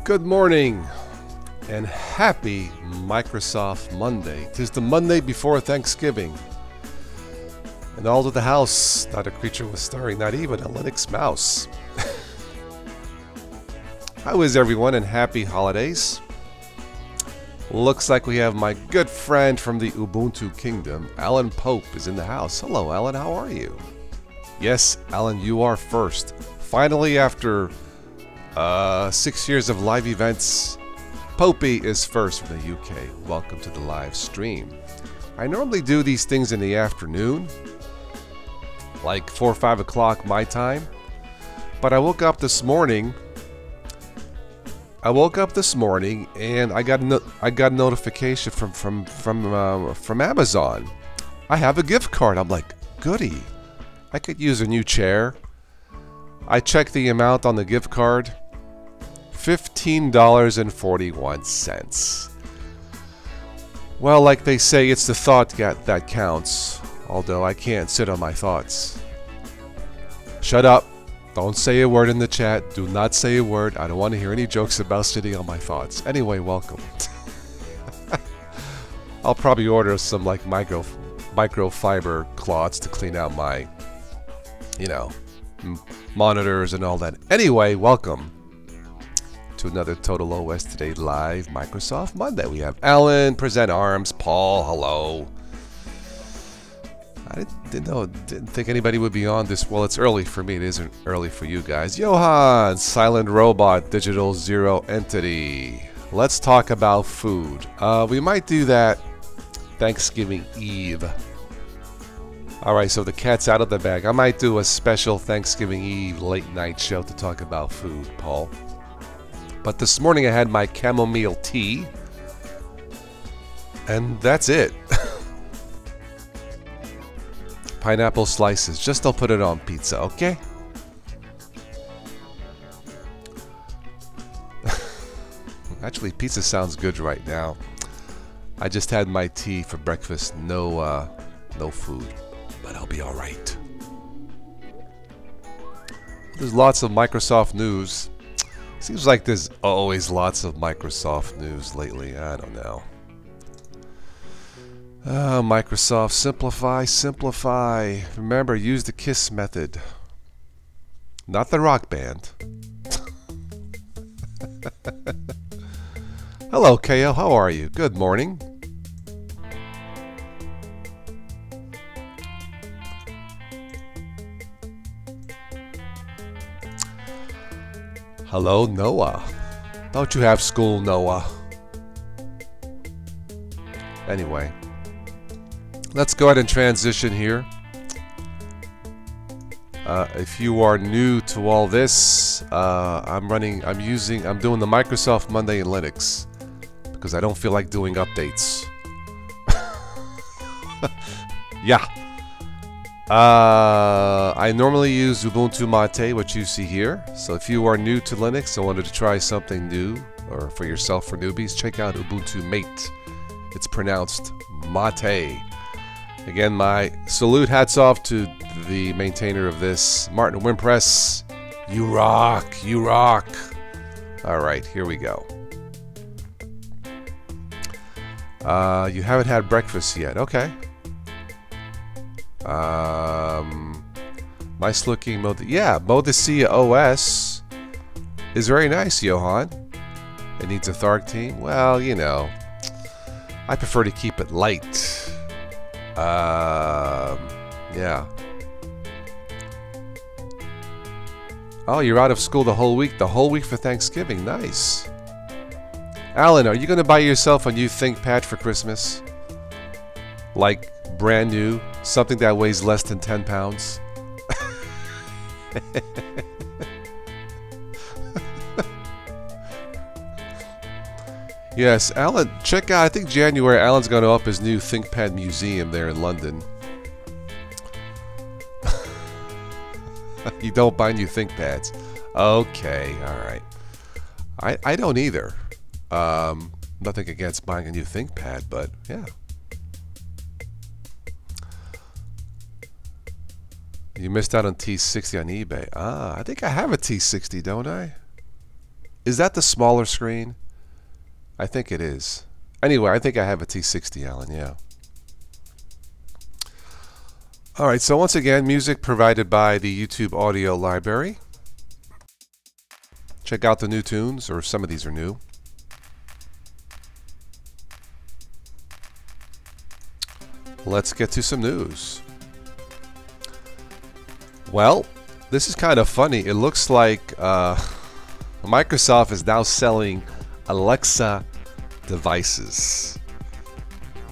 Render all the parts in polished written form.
Good morning and happy Microsoft Monday. 'Tis the Monday before Thanksgiving. And all to the house, not a creature was stirring, not even a Linux mouse. How is everyone and happy holidays? Looks like we have my good friend from the Ubuntu Kingdom, Alan Pope, is in the house. Hello Alan, how are you? Yes, Alan, you are first. Finally, after 6 years of live events, Popey is first from the UK. Welcome to the live stream. I normally do these things in the afternoon, like 4 or 5 o'clock my time. But I woke up this morning. And I got a notification from Amazon. I have a gift card. I'm like, goody. I could use a new chair. I checked the amount on the gift card. $15.41. Well, like they say, it's the thought that counts. Although I can't sit on my thoughts. Shut up. Don't say a word in the chat. Do not say a word. I don't want to hear any jokes about sitting on my thoughts. Anyway, welcome. I'll probably order some like microfiber cloths to clean out my, monitors and all that. Anyway, welcome to another Total OS Today Live Microsoft Monday. We have Alan, Present Arms, Paul, hello. I didn't think anybody would be on this. Well, it's early for me. It isn't early for you guys. Johan, Silent Robot, Digital Zero Entity. Let's talk about food. We might do that Thanksgiving Eve. Alright, so the cat's out of the bag. I might do a special Thanksgiving Eve late night show to talk about food, Paul. But this morning I had my chamomile tea. And that's it. Pineapple slices. Just don't put it on pizza, okay? Actually, pizza sounds good right now. I just had my tea for breakfast. No food. But I'll be alright. There's lots of Microsoft news. Seems like there's always lots of Microsoft news lately. I don't know. Microsoft, simplify. Remember, use the KISS method. Not the rock band. Hello, KO. How are you? Good morning. Hello, Noah. Don't you have school, Noah? Anyway. Let's go ahead and transition here. If you are new to all this, I'm doing the Microsoft Monday in Linux because I don't feel like doing updates. Yeah. I normally use Ubuntu Mate, what you see here. So if you are new to Linux and wanted to try something new, or for yourself for newbies, check out Ubuntu Mate. It's pronounced Mate. Again, my salute, hats off to the maintainer of this, Martin Wimpress. You rock, you rock. All right, here we go. You haven't had breakfast yet, okay. Nice looking Modicea OS is very nice, Johan. It needs a Tharg team. Well, I prefer to keep it light. Yeah. Oh, you're out of school the whole week? The whole week for Thanksgiving. Nice. Alan, are you going to buy yourself a new ThinkPad for Christmas? Like, brand new? Something that weighs less than 10 pounds? Yes, Alan, check out, I think January, Alan's going to up his new ThinkPad museum there in London. You don't buy new ThinkPads. Okay, alright. I don't either. Nothing against buying a new ThinkPad, but yeah. You missed out on T60 on eBay. Ah, I think I have a T60, don't I? Is that the smaller screen? I think it is. Anyway, I think I have a T60, Alan, yeah. Alright, so once again, music provided by the YouTube audio library. Check out the new tunes, or some of these are new. Let's get to some news. Well, this is kind of funny. It looks like Microsoft is now selling Alexa devices.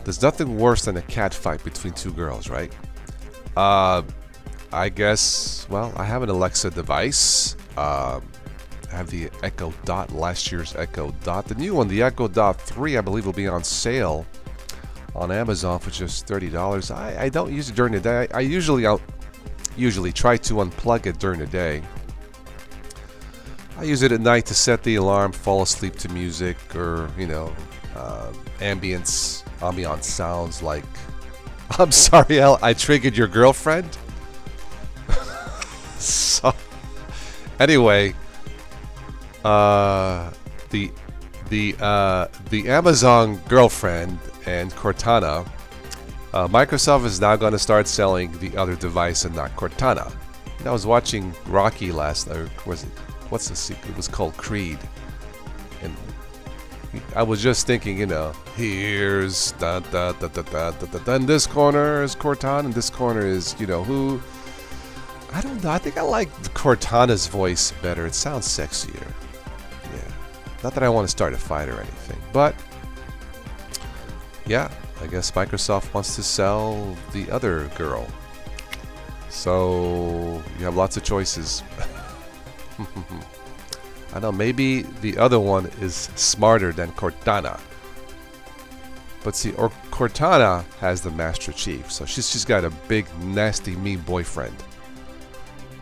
There's nothing worse than a cat fight between two girls, right? I guess, well, I have an Alexa device. I have the Echo Dot, last year's Echo Dot. The new one, the Echo Dot 3, I believe will be on sale on Amazon for just $30. I don't use it during the day. I usually try to unplug it during the day. I use it at night to set the alarm, fall asleep to music, or, you know, ambient sounds like... I'm sorry, Al, I triggered your girlfriend? So, anyway, the Amazon girlfriend and Cortana, Microsoft is now going to start selling the other device and not Cortana. And I was watching Rocky last night. What's the secret? It was called Creed. And I was just thinking, you know, here's and this corner is Cortana, and this corner is, you know, who? I don't know. I think I like Cortana's voice better. It sounds sexier. Yeah. Not that I want to start a fight or anything, but yeah, I guess Microsoft wants to sell the other girl. So you have lots of choices. I know, maybe the other one is smarter than Cortana. But see, or Cortana has the Master Chief, so she's got a big, nasty, mean boyfriend.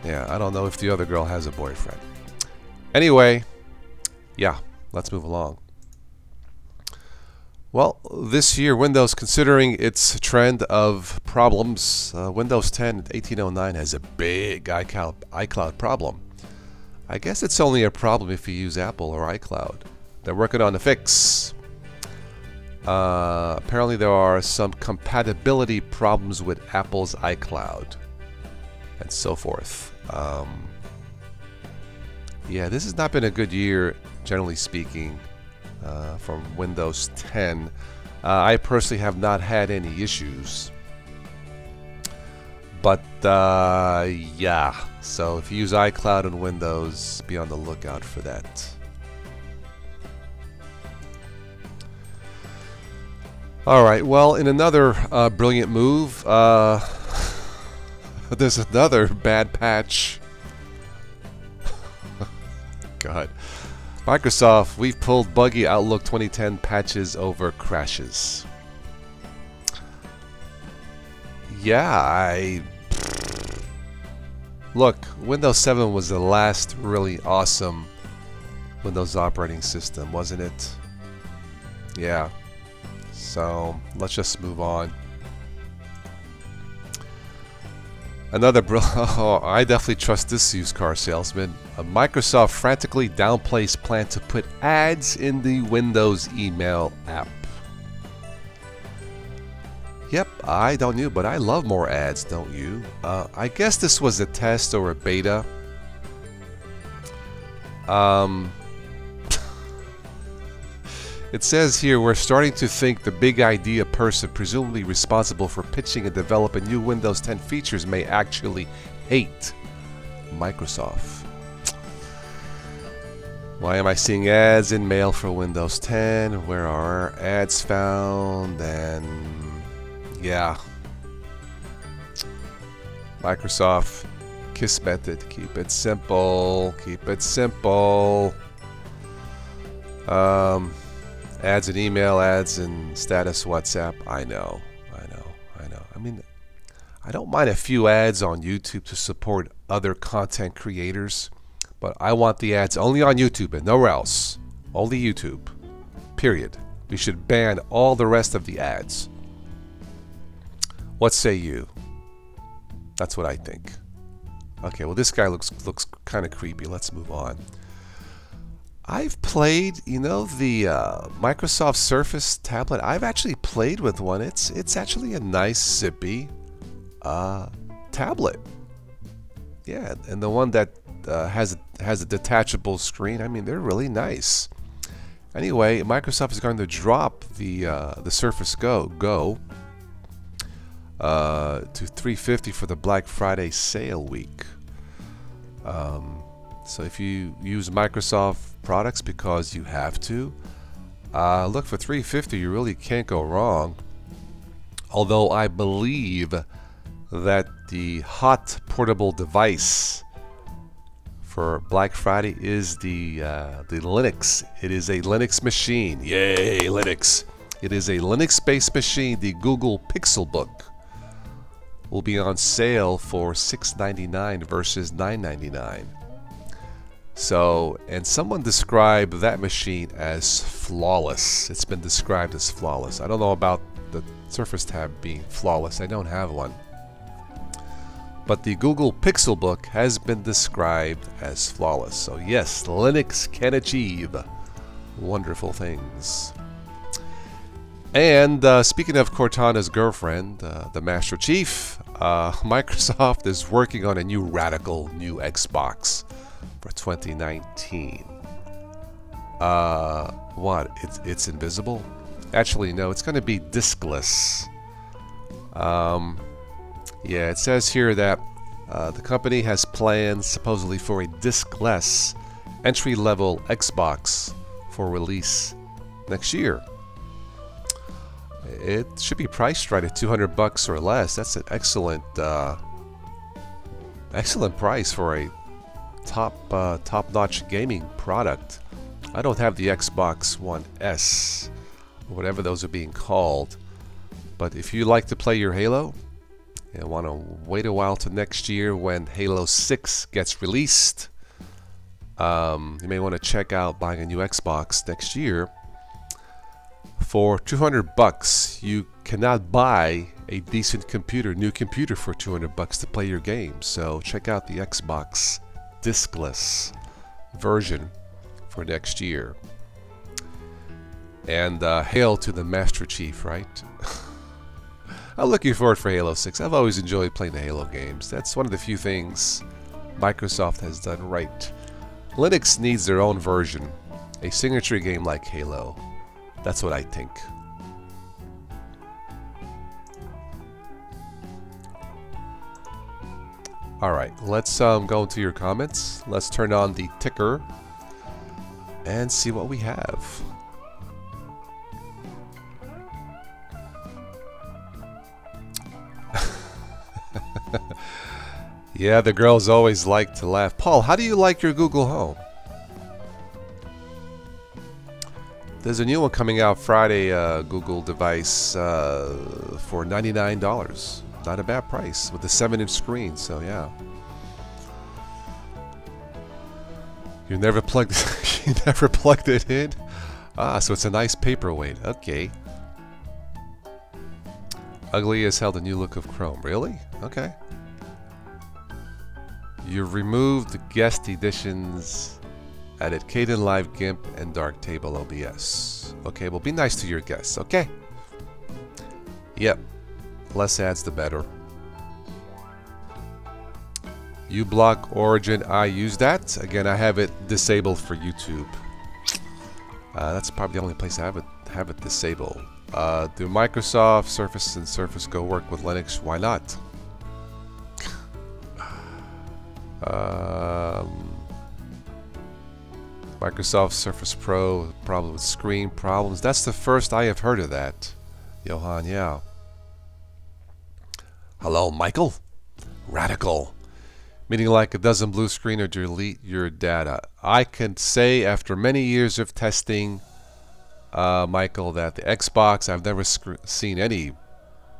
Yeah, I don't know if the other girl has a boyfriend. Anyway, yeah, let's move along. Well, this year, Windows, considering its trend of problems, Windows 10 1809 has a big iCloud problem. I guess it's only a problem if you use Apple or iCloud. They're working on a fix. Apparently there are some compatibility problems with Apple's iCloud and so forth. Yeah, this has not been a good year, generally speaking, from Windows 10. I personally have not had any issues. But yeah, so if you use iCloud on Windows, be on the lookout for that. Alright, well, in another brilliant move, there's another bad patch. God. Microsoft, we've pulled buggy Outlook 2010 patches over crashes. Yeah, look, Windows 7 was the last really awesome Windows operating system, wasn't it? Yeah. So, let's just move on. Another oh, I definitely trust this used car salesman. Microsoft frantically downplays plan to put ads in the Windows email app. Yep, I don't know, but I love more ads, don't you? I guess this was a test or a beta. It says here, we're starting to think the big idea person presumably responsible for pitching and developing new Windows 10 features may actually hate Microsoft. Why am I seeing ads in mail for Windows 10? Where are our ads found? And yeah, Microsoft, KISS method, keep it simple, keep it simple. Ads in email, ads in status WhatsApp. I know. I mean, I don't mind a few ads on YouTube to support other content creators, but I want the ads only on YouTube and nowhere else. Only YouTube. Period. We should ban all the rest of the ads. What say you? That's what I think. Okay, well this guy looks kind of creepy. Let's move on. I've played, you know, the Microsoft Surface tablet. I've actually played with one. It's actually a nice zippy tablet. Yeah, and the one that has a detachable screen. I mean, they're really nice. Anyway, Microsoft is going to drop the Surface Go to $350 for the Black Friday sale week. So if you use Microsoft products because you have to, look for $350. You really can't go wrong. Although I believe that the hot portable device for Black Friday is the Linux. It is a Linux machine. Yay, Linux! It is a Linux-based machine. The Google Pixelbook will be on sale for $6.99 versus $9.99. So, and someone described that machine as flawless. It's been described as flawless. I don't know about the Surface Tab being flawless. I don't have one. But the Google Pixelbook has been described as flawless. So yes, Linux can achieve wonderful things. And speaking of Cortana's girlfriend, the Master Chief, Microsoft is working on a new radical new Xbox for 2019. What? It's invisible? Actually, no. It's going to be diskless. Yeah, it says here that the company has plans supposedly for a diskless entry-level Xbox for release next year. It should be priced right at $200 or less. That's an excellent price for a top-notch gaming product. I don't have the Xbox One S, or whatever those are being called, but if you like to play your Halo and want to wait a while to next year when Halo 6 gets released, you may want to check out buying a new Xbox next year. For $200, you cannot buy a decent computer, new computer for $200 to play your game. So check out the Xbox diskless version for next year. And hail to the Master Chief, right? I'm looking forward for Halo 6. I've always enjoyed playing the Halo games. That's one of the few things Microsoft has done right. Linux needs their own version, a signature game like Halo. That's what I think. Alright, let's go into your comments. Let's turn on the ticker and see what we have. Yeah, the girls always like to laugh. Paul, how do you like your Google Home? There's a new one coming out Friday, Google device for $99. Not a bad price with a 7-inch screen, so yeah. You never plugged you never plugged it in? Ah, so it's a nice paperweight. Okay. Ugly as hell, the new look of Chrome. Really? Okay. You've removed the guest editions. Added Caden Live GIMP and Darktable OBS. Okay, well, be nice to your guests, okay? Yep. Less ads, the better. uBlock Origin, I use that. Again, I have it disabled for YouTube. That's probably the only place I have it disabled. Do Microsoft Surface and Surface Go work with Linux? Why not? Microsoft Surface Pro, problem with screen problems. That's the first I have heard of that. Johan, yeah. Hello, Michael? Radical. Meaning like it doesn't blue screen or delete your data. I can say after many years of testing, Michael, that the Xbox, I've never seen any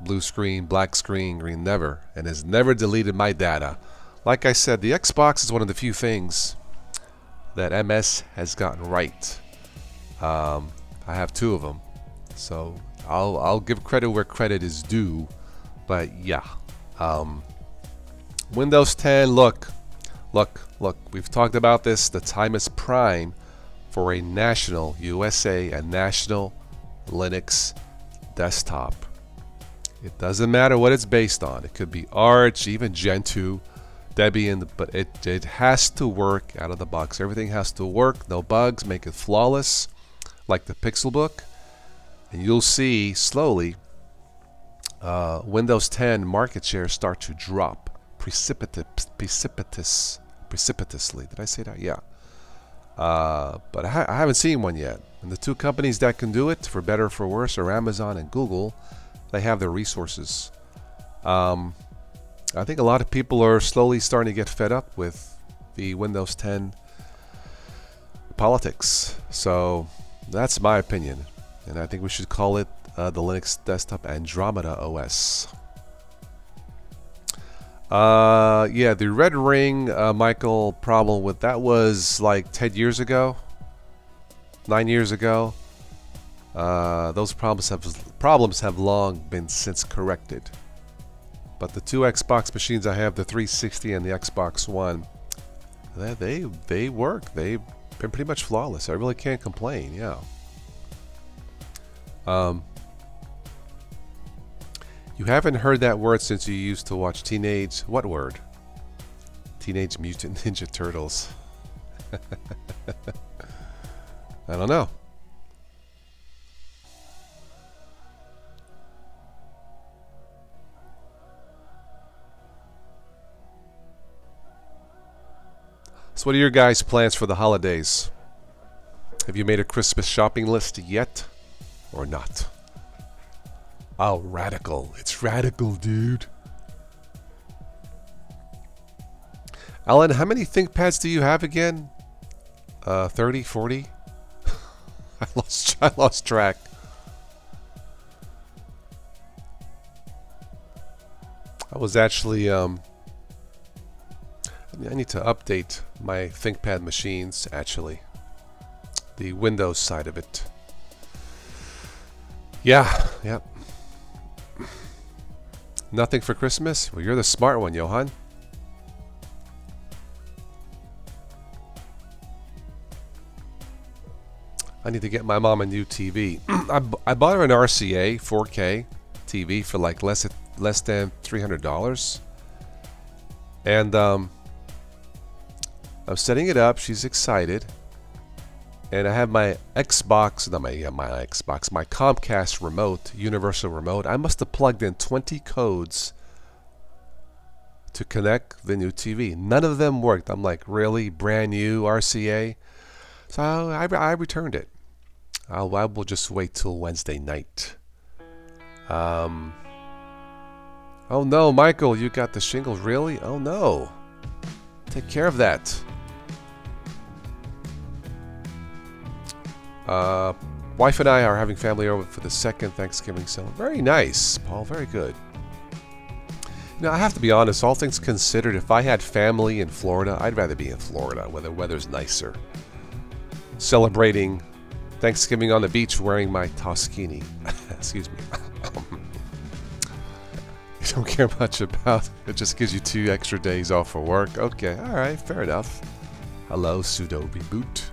blue screen, black screen, green, never. And has never deleted my data. Like I said, the Xbox is one of the few things that MS has gotten right. I have 2 of them, so I'll give credit where credit is due. But yeah, Windows 10. Look. We've talked about this. The time is prime for a national USA and national Linux desktop. It doesn't matter what it's based on. It could be Arch, even Gentoo, Debian, but it has to work out of the box. Everything has to work, no bugs, make it flawless, like the Pixelbook. And you'll see slowly Windows 10 market share start to drop precipitously. Did I say that? Yeah. But I haven't seen one yet. And the two companies that can do it, for better or for worse, are Amazon and Google. They have the resources. I think a lot of people are slowly starting to get fed up with the Windows 10 politics. So that's my opinion. And I think we should call it the Linux Desktop Andromeda OS. Yeah, the red ring, Michael, problem with that was like 10 years ago, 9 years ago. Those problems have long been since corrected. But the two Xbox machines I have, the 360 and the Xbox One, they work. They've been pretty much flawless. I really can't complain. Yeah. You haven't heard that word since you used to watch what word? Teenage Mutant Ninja Turtles. I don't know. So what are your guys' plans for the holidays? Have you made a Christmas shopping list yet? Or not? Oh, radical. It's radical, dude. Alan, how many ThinkPads do you have again? 30, 40? I lost track. I was actually I need to update my ThinkPad machines, actually. The Windows side of it. Yeah, yep. Nothing for Christmas? Well, you're the smart one, Johan. I need to get my mom a new TV. I bought her an RCA 4K TV for like less than $300. And I'm setting it up. She's excited. And I have my Xbox, not my Xbox, my Comcast remote, universal remote. I must have plugged in 20 codes to connect the new TV. None of them worked. I'm like, really? Brand new RCA? So I returned it. I will just wait till Wednesday night. Oh no, Michael, you got the shingles. Really? Oh no. Take care of that. Wife and I are having family over for the second Thanksgiving sale. Very nice, Paul. Very good. You know, I have to be honest, all things considered, if I had family in Florida, I'd rather be in Florida where the weather's nicer. Celebrating Thanksgiving on the beach wearing my Toskini. Excuse me. You don't care much about it. It just gives you 2 extra days off for work. Okay, alright, fair enough. Hello, Sudobi Boot.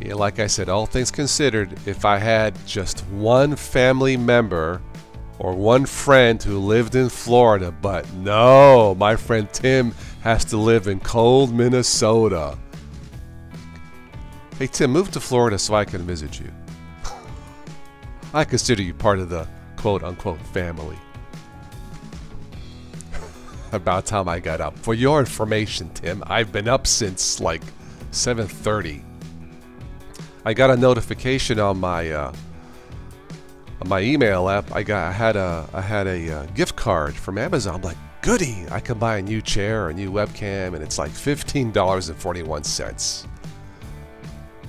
Yeah, like I said, all things considered, if I had just one family member or one friend who lived in Florida, but no, my friend Tim has to live in cold Minnesota. Hey Tim, move to Florida so I can visit you. I consider you part of the quote-unquote family. About time I got up. For your information, Tim, I've been up since like 7:30. I got a notification on my email app. I had a gift card from Amazon. I'm like, goody! I can buy a new chair, a new webcam, and it's like $15.41.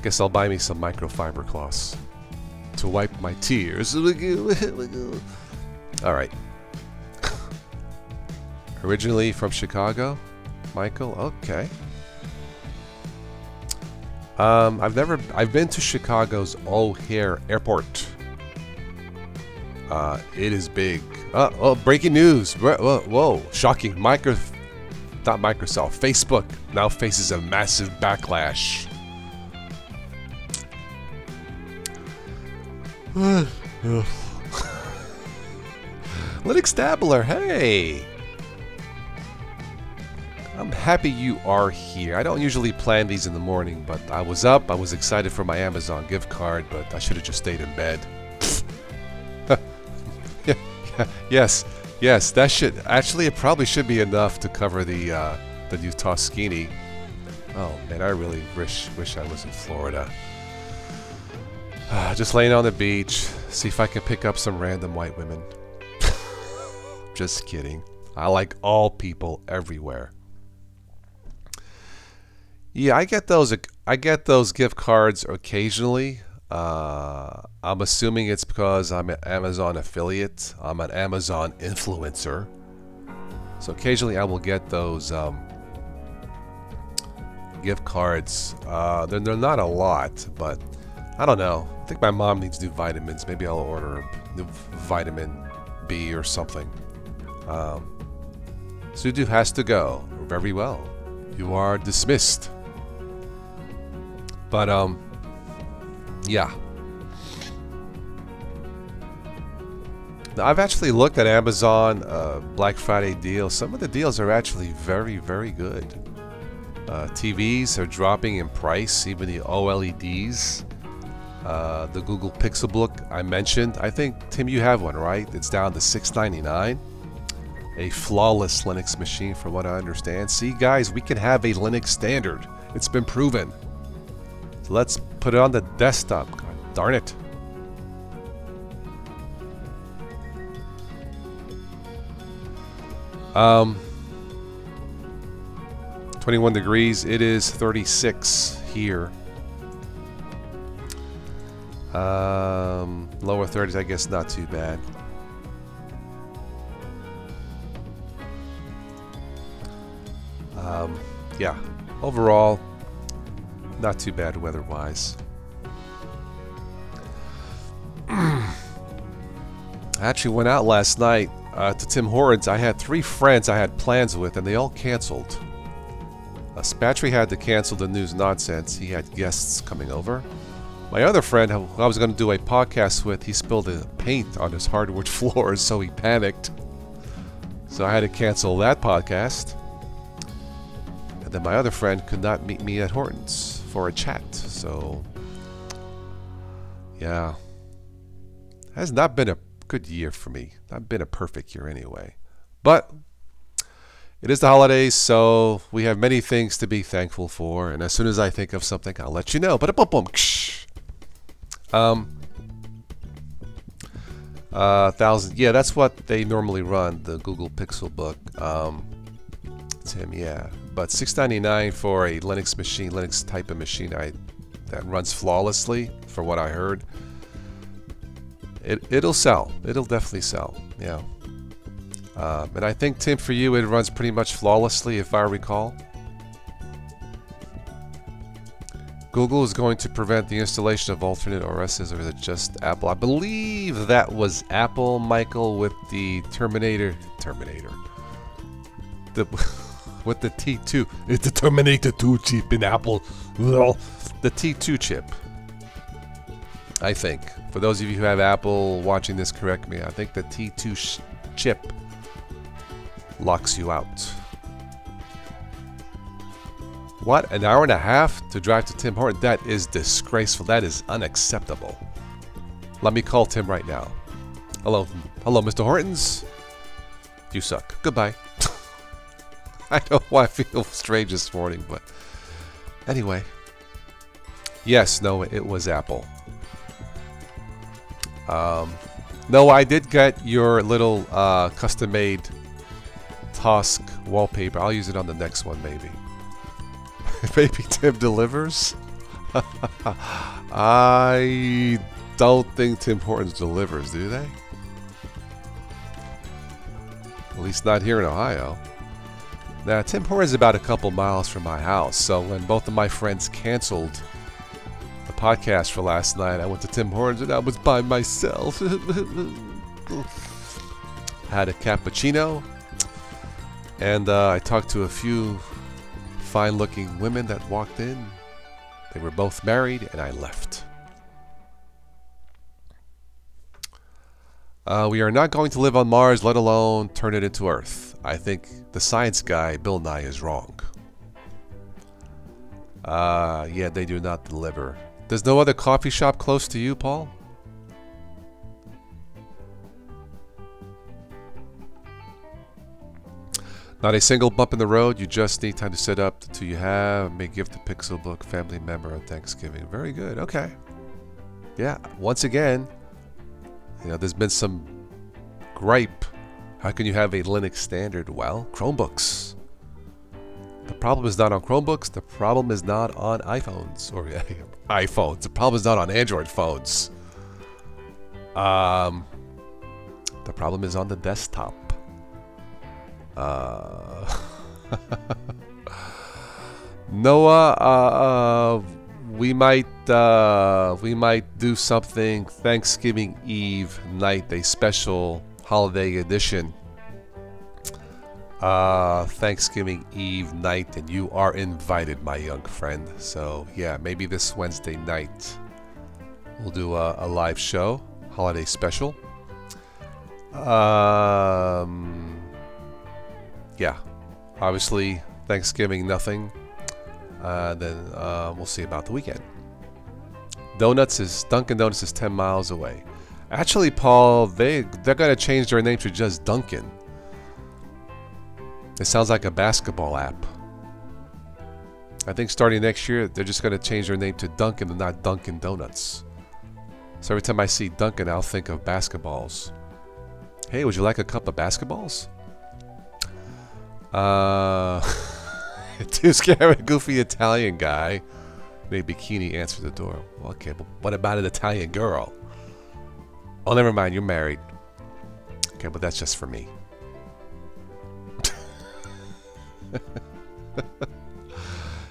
Guess I'll buy me some microfiber cloths to wipe my tears. All right. Originally from Chicago, Michael. Okay. I've been to Chicago's O'Hare Airport. It is big. Oh, breaking news. Whoa, shocking. not Microsoft, Facebook now faces a massive backlash. Linux Dabbler, hey! I'm happy you are here. I don't usually plan these in the morning, but I was up, I was excited for my Amazon gift card, but I should have just stayed in bed. Yes, that should, actually it probably should be enough to cover the new Toscini. Oh man, I really wish I was in Florida. Just laying on the beach, see if I can pick up some random white women. Just kidding. I like all people everywhere. Yeah, I get those gift cards occasionally. I'm assuming it's because I'm an Amazon affiliate. I'm an Amazon influencer. So occasionally I will get those gift cards. They're not a lot, but I don't know. I think my mom needs new vitamins. Maybe I'll order new vitamin B or something. Sudu has to go. Very well. You are dismissed. But yeah. Now, I've actually looked at Amazon Black Friday deals. Some of the deals are actually very, very good. TVs are dropping in price, even the OLEDs. The Google Pixelbook I mentioned. I think, Tim, you have one, right? It's down to $6.99. A flawless Linux machine, from what I understand. See, guys, we can have a Linux standard. It's been proven. So let's put it on the desktop. God darn it. Um, 21 degrees. It is 36 here. Lower 30s, I guess, not too bad. Yeah, overall, not too bad weather-wise. I actually went out last night to Tim Hortons. I had 3 friends I had plans with, and they all canceled. Spatry had to cancel the news nonsense. He had guests coming over. My other friend, who I was going to do a podcast with, he spilled the paint on his hardwood floors, so he panicked. So I had to cancel that podcast. And then my other friend could not meet me at Hortons for a chat. So, yeah. It has not been a good year for me. Not been a perfect year anyway. But it is the holidays, so we have many things to be thankful for. And as soon as I think of something, I'll let you know. But boom, boom, yeah, that's what they normally run, the Google Pixelbook. Tim, yeah, but $6.99 for a Linux machine, Linux type of machine that runs flawlessly, from what I heard. It'll sell. It'll definitely sell. Yeah. And I think, Tim, for you, it runs pretty much flawlessly, if I recall. Google is going to prevent the installation of alternate OSs, or is it just Apple? I believe that was Apple, Michael, with the Terminator. With the T2. It's the Terminator 2 chip in Apple. Well, the T2 chip. I think. For those of you who have Apple watching this, correct me. I think the T2 chip locks you out. What? An hour and a half to drive to Tim Hortons? That is disgraceful. That is unacceptable. Let me call Tim right now. Hello, Mr. Hortons. You suck. Goodbye. I know why I feel strange this morning, but anyway. Yes, no, it was Apple. No, I did get your little custom-made Tosk wallpaper. I'll use it on the next one, maybe. Maybe Tim delivers? I don't think Tim Hortons delivers, do they? At least not here in Ohio. Now, Tim Hortons is about a couple miles from my house, so when both of my friends canceled the podcast for last night, I went to Tim Hortons and I was by myself. Had a cappuccino And I talked to a few fine-looking women that walked in. They were both married, and I left. We are not going to live on Mars, let alone turn it into Earth. I think the science guy, Bill Nye, is wrong. Yeah, they do not deliver. There's no other coffee shop close to you, Paul? Not a single bump in the road. You just need time to set up till you have. May gift a Pixel Book family member on Thanksgiving. Very good. Okay. Yeah. Once again, you know, there's been some gripe. How can you have a Linux standard? Well, Chromebooks. The problem is not on Chromebooks. The problem is not on iPhones or iPhones. The problem is not on Android phones. The problem is on the desktop. Noah, we might do something Thanksgiving Eve night, a special holiday edition. Thanksgiving Eve night, and you are invited, my young friend. So yeah, maybe this Wednesday night we'll do a live show, holiday special. Yeah, obviously Thanksgiving nothing. Then we'll see about the weekend. Dunkin' Donuts is 10 miles away. Actually, Paul, they're gonna change their name to just Dunkin'. It sounds like a basketball app. I think starting next year, they're just gonna change their name to Dunkin' and not Dunkin' Donuts. So every time I see Dunkin', I'll think of basketballs. Hey, would you like a cup of basketballs? Too scared, goofy Italian guy. In a bikini answered the door. Well, okay, but what about an Italian girl? Oh, never mind, you're married. Okay, but that's just for me.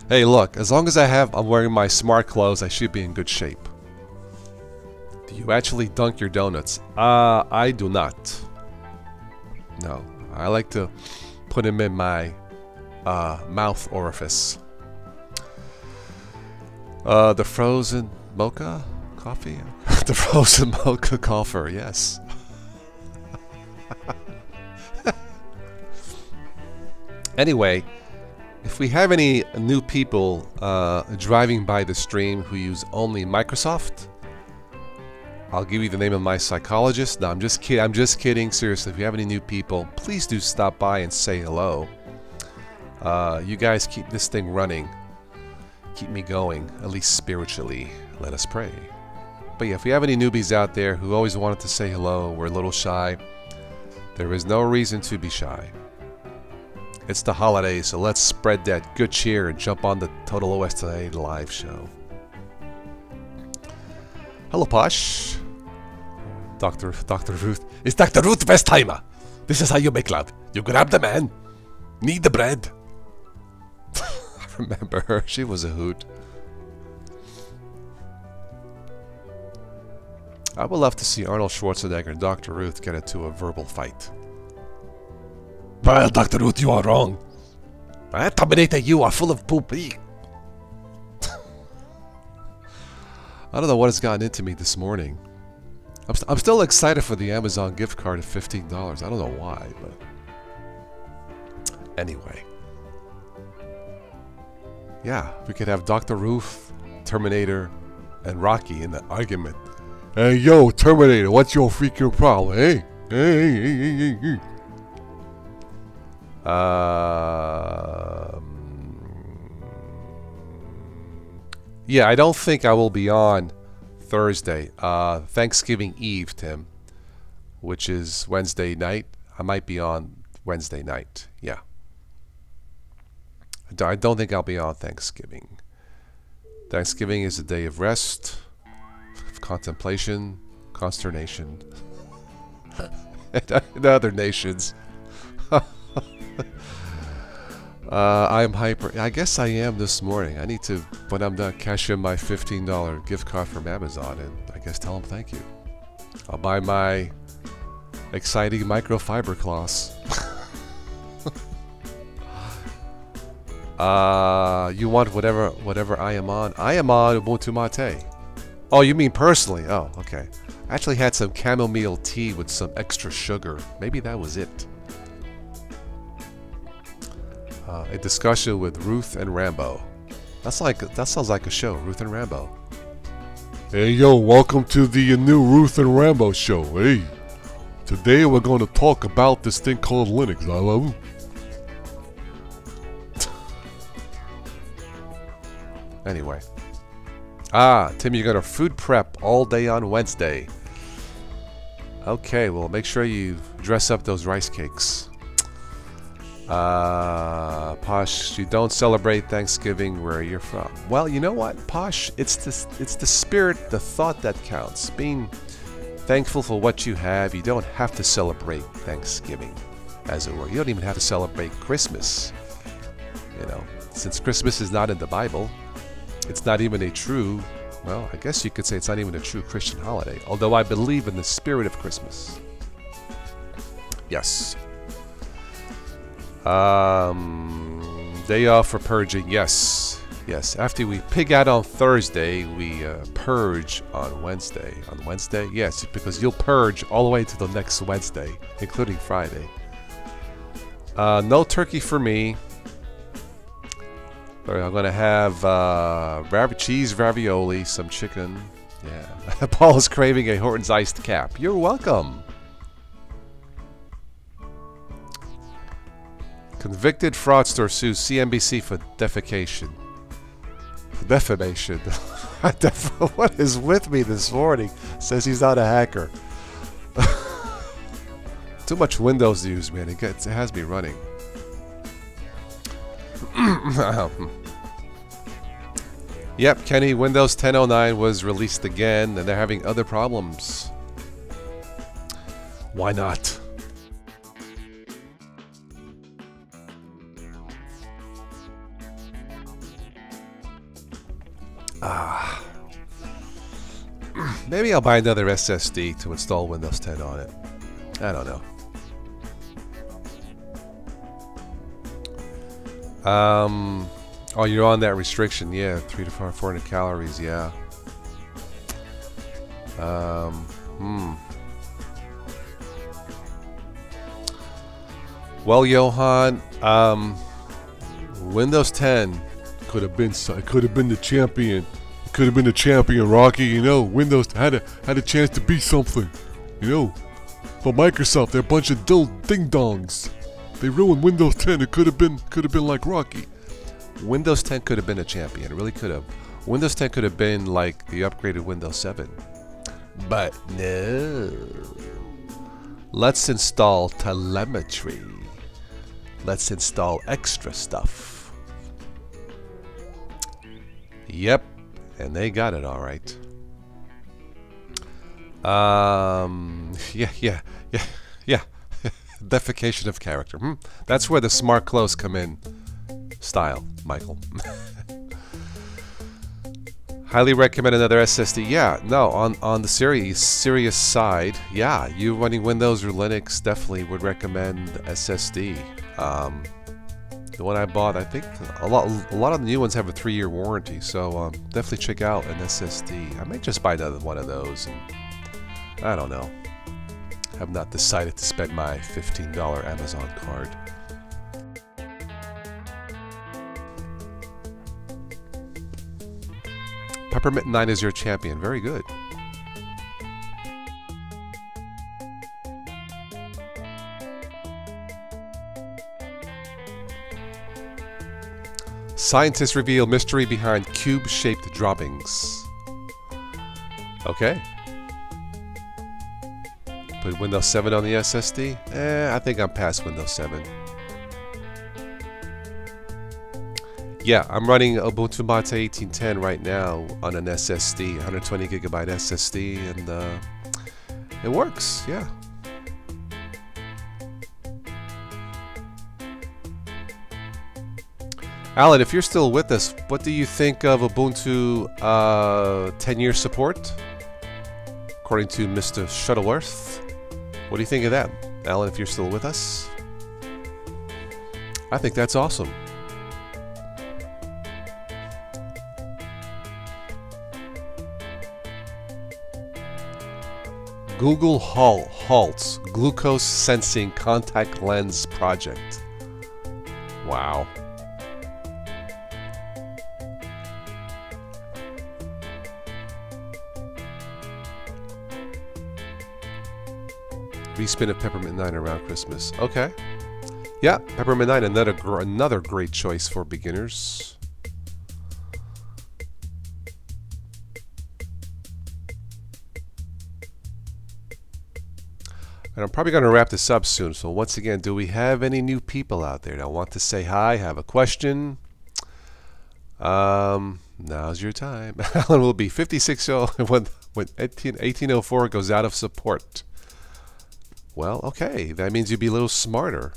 Hey, look, as long as I'm wearing my smart clothes, I should be in good shape. Do you actually dunk your donuts? I do not. No, I like to put them in my mouth orifice. The frozen mocha coffee? The frozen mocha coffer, yes. Anyway, if we have any new people driving by the stream who use only Microsoft, I'll give you the name of my psychologist. No, I'm just kidding. I'm just kidding. Seriously, if you have any new people, please do stop by and say hello. You guys keep this thing running. Keep me going, at least spiritually. Let us pray. But yeah, if we have any newbies out there who always wanted to say hello, we're a little shy, there is no reason to be shy. It's the holidays, so let's spread that good cheer and jump on the Total OS Today live show. Hello, Posh. Dr. Ruth. It's Dr. Ruth Westheimer. This is how you make love. You grab the man, knead the bread. I remember her. She was a hoot. I would love to see Arnold Schwarzenegger and Dr. Ruth get into a verbal fight. Well, Dr. Ruth, you are wrong. Terminator, you are full of poop. I don't know what has gotten into me this morning. I'm still excited for the Amazon gift card of $15. I don't know why, but anyway. Yeah, we could have Dr. Ruth, Terminator, and Rocky in the argument. Hey, yo, Terminator, what's your freaking problem, eh? Hey. Yeah, I don't think I will be on Thursday. Thanksgiving Eve, Tim, which is Wednesday night. I might be on Wednesday night. Yeah. I don't think I'll be on Thanksgiving. Thanksgiving is a day of rest, of contemplation, consternation, and other nations. I'm hyper. I guess I am this morning. I need to, when I'm done, cash in my $15 gift card from Amazon and I guess tell them thank you. I'll buy my exciting microfiber cloths. You want whatever I am on? I am on Ubuntu Mate. Oh, you mean personally? Oh, okay. I actually had some chamomile tea with some extra sugar. Maybe that was it. A discussion with Ruth and Rambo. That sounds like a show, Ruth and Rambo. Hey yo, welcome to the new Ruth and Rambo show. Hey, today we're going to talk about this thing called Linux. I love it. Anyway. Tim, you're gonna food prep all day on Wednesday. Okay, well, make sure you dress up those rice cakes. Posh, you don't celebrate Thanksgiving where you're from. Well, you know what, Posh? It's the spirit, the thought that counts. Being thankful for what you have. You don't have to celebrate Thanksgiving, as it were. You don't even have to celebrate Christmas. You know, since Christmas is not in the Bible, it's not even a true, well, I guess you could say it's not even a true Christian holiday. Although I believe in the spirit of Christmas. Yes. Day off for purging. Yes. Yes. After we pig out on Thursday, we purge on Wednesday. On Wednesday? Yes, because you'll purge all the way to the next Wednesday, including Friday. No turkey for me. I'm going to have cheese ravioli, some chicken. Yeah. Paul is craving a Hortons iced cap. You're welcome. Convicted fraudster sues CNBC for defecation. Defamation. What is with me this morning? Says he's not a hacker. Too much Windows use, man. It has me running. Yep, Kenny, Windows 10.09 was released again, and they're having other problems. Why not? Maybe I'll buy another SSD to install Windows 10 on it. I don't know. Oh, you're on that restriction, yeah. 300 to 400 calories, yeah. Well, Johan, Windows 10 could have been the champion. It could have been the champion, Rocky. You know, Windows had a chance to be something. You know, but Microsoft, they're a bunch of ding dongs. They ruined Windows 10. It could have been like Rocky. Windows 10 could have been a champion. It really could have. Windows 10 could have been like the upgraded Windows 7. But no. Let's install telemetry. Let's install extra stuff. Yep. And they got it all right. Yeah. Defecation of character. That's where the smart clothes come in. Style, Michael. Highly recommend another SSD. Yeah, no, on the serious side, yeah, you running Windows or Linux definitely would recommend SSD. The one I bought, I think a lot of the new ones have a 3-year warranty, so definitely check out an SSD. I might just buy another one of those, and I don't know. Have not decided to spend my $15 Amazon card. Peppermint 9 is your champion. Very good. Scientists reveal mystery behind cube-shaped droppings. Okay. Put Windows 7 on the SSD? I think I'm past Windows 7. Yeah, I'm running Ubuntu Mate 1810 right now on an SSD, 120 gigabyte SSD, and it works, yeah. Alan, if you're still with us, what do you think of Ubuntu 10-year support? According to Mr. Shuttleworth. What do you think of that? Alan, if you're still with us? I think that's awesome. Google halts glucose sensing contact lens project. Wow. Respin of Peppermint 9 around Christmas. Okay. Yeah, Peppermint 9, another great choice for beginners. And I'm probably going to wrap this up soon. So once again, do we have any new people out there that want to say hi, have a question? Now's your time. Alan will be 56 years old when 1804 goes out of support. Well, okay, that means you'd be a little smarter.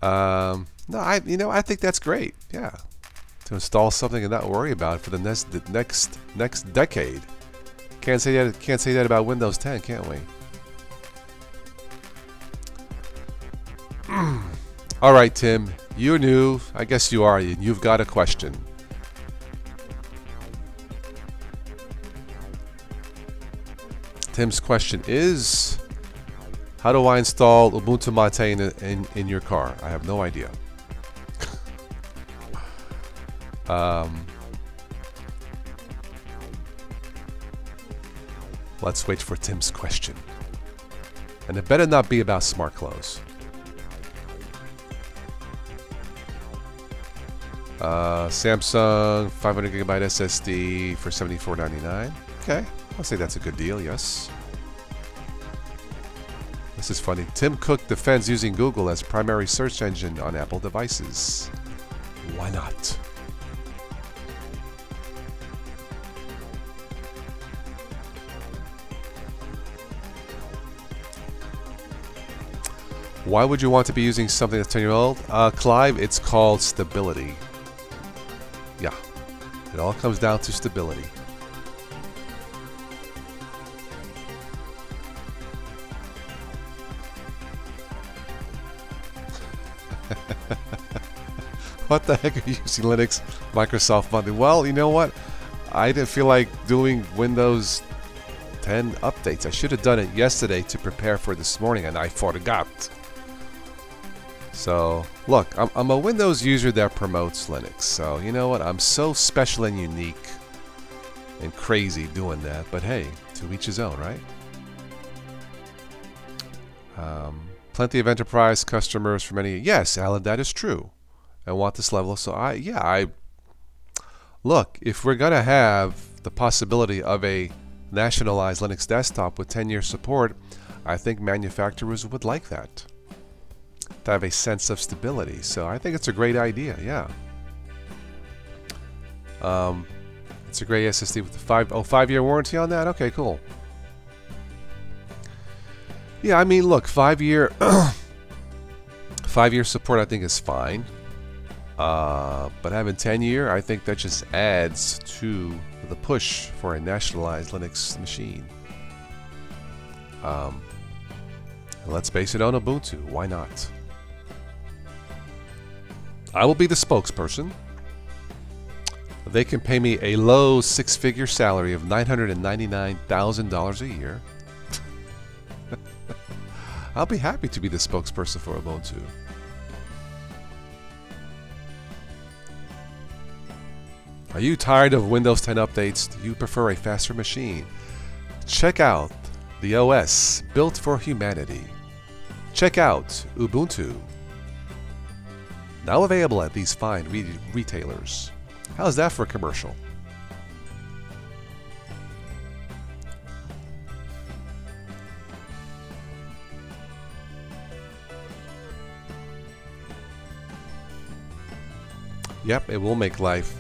No, I think that's great. Yeah, to install something and not worry about it for the next decade. Can't say that about Windows 10, can't we? All right, Tim, you're new. I guess you are. You've got a question. Tim's question is, how do I install Ubuntu Mate in your car? I have no idea. Let's wait for Tim's question. And it better not be about smart clothes. Samsung 500 gigabyte SSD for $74.99. Okay, I'll say that's a good deal, yes. This is funny. Tim Cook defends using Google as primary search engine on Apple devices. Why not? Why would you want to be using something that's 10-year-old? Clive, it's called stability. Yeah, it all comes down to stability. What the heck are you using Linux? Microsoft funding. Well, you know what? I didn't feel like doing Windows 10 updates. I should have done it yesterday to prepare for this morning, and I forgot. So, look, I'm a Windows user that promotes Linux. So, you know what? I'm so special and unique and crazy doing that. But hey, to each his own, right? Plenty of enterprise customers for many. Yes, Alan, that is true. I want this level. So, look, if we're going to have the possibility of a nationalized Linux desktop with 10-year support, I think manufacturers would like that. To have a sense of stability. So I think it's a great idea, yeah. It's a great SSD with the 5-year warranty on that? Okay, cool. Yeah, I mean, look, 5-year 5-year support I think is fine. But having 10-year, I think that just adds to the push for a nationalized Linux machine. Let's base it on Ubuntu. Why not? I will be the spokesperson. They can pay me a low 6-figure salary of $999,000 a year. I'll be happy to be the spokesperson for Ubuntu. Are you tired of Windows 10 updates? Do you prefer a faster machine? Check out the OS built for humanity. Check out Ubuntu. Now available at these fine retailers. How's that for a commercial? Yep, it will make life,